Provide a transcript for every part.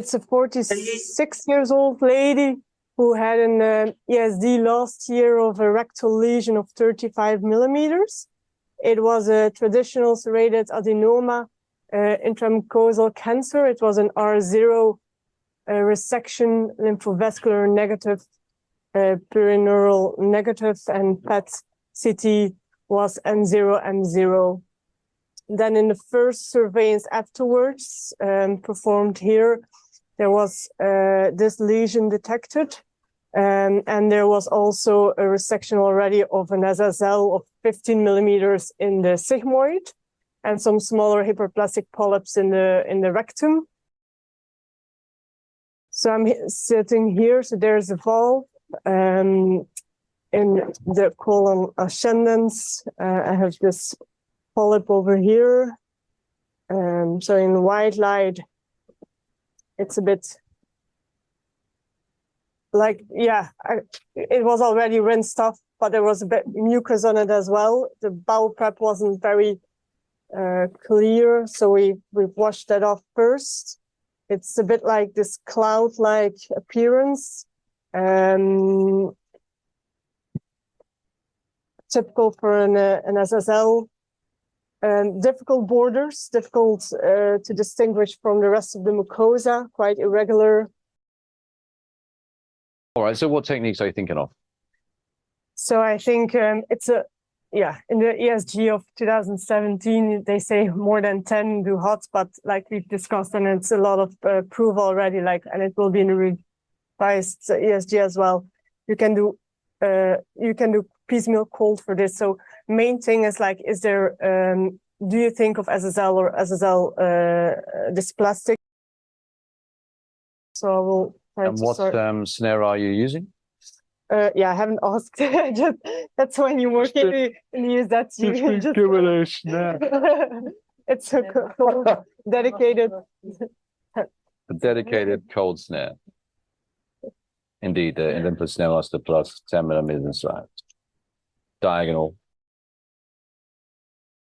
It's a 46 years old lady who had an ESD last year of a rectal lesion of 35 millimeters. It was a traditional serrated adenoma, intramucosal cancer. It was an R0 resection, lymphovascular negative, perineural negative, and PET CT was N0, M0. Then in the first surveillance afterwards, performed here, there was this lesion detected. And there was also a resection already of an SSL of 15 millimeters in the sigmoid and some smaller hyperplastic polyps in the rectum. So I'm sitting here, so there's a valve in the colon ascendens. I have this polyp over here. So in white light, it's a bit like, yeah, it was already rinsed off, but there was a bit mucus on it as well. The bowel prep wasn't very clear, so we washed that off first. It's a bit like this cloud-like appearance. Typical for an SSL. Difficult borders, difficult to distinguish from the rest of the mucosa, quite irregular. All right, so what techniques are you thinking of? So I think it's in the ESG of 2017, they say more than 10 do HOT, but like we've discussed, and it's a lot of proof already, and it will be in the revised ESG as well. You can do piecemeal cold for this. So main thing is is there, do you think of SSL or SSL dysplastic? So I will try and to what start. snare are you using? Yeah, I haven't asked. That's when you work in use that. You just give it a snare. It's a dedicated. A dedicated cold snare. Indeed, the Olympus Snare Master Plus 10 millimeters inside. Diagonal.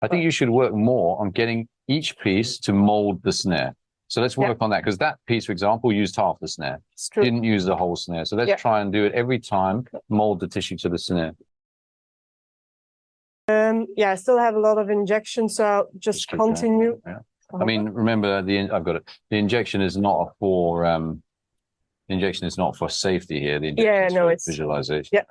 I think you should work more on getting each piece to mold the snare. So let's work on that, because that piece, for example, used half the snare. Didn't use the whole snare. So let's try and do it every time, mold the tissue to the snare. I still have a lot of injections, so I'll just continue. Yeah. I mean, remember, I've got it. The injection is not for the injection is not for safety here. The injection is for visualization. Yeah.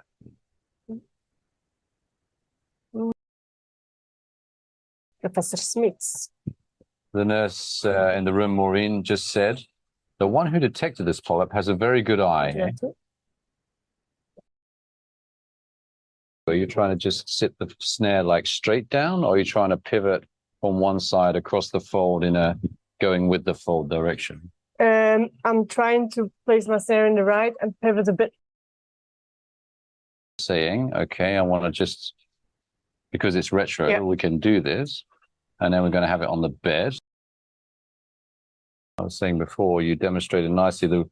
Professor Smits. The nurse in the room, Maureen, just said, the one who detected this polyp has a very good eye. Are you trying to just sit the snare straight down, or are you trying to pivot from one side across the fold in a going with the fold direction? I'm trying to place my snare in the right and pivot a bit. Saying, okay, I want to just, because it's retro, we can do this. And then we're going to have it on the bed. I was saying before, you demonstrated nicely the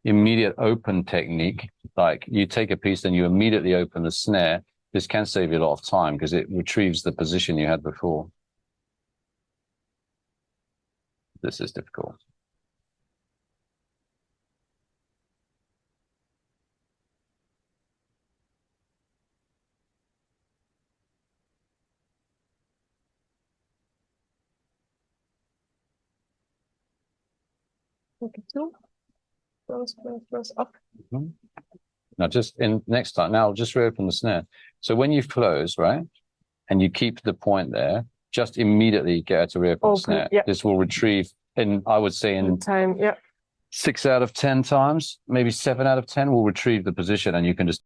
immediate open technique. Like you take a piece and you immediately open the snare. This can save you a lot of time because it retrieves the position you had before. This is difficult. Up. Now just next time, now just reopen the snare. So when you've closed, right, and you keep the point there, just immediately get her to reopen the snare. This will retrieve, I would say in time, 6 out of 10 times, maybe 7 out of 10 will retrieve the position, and you can just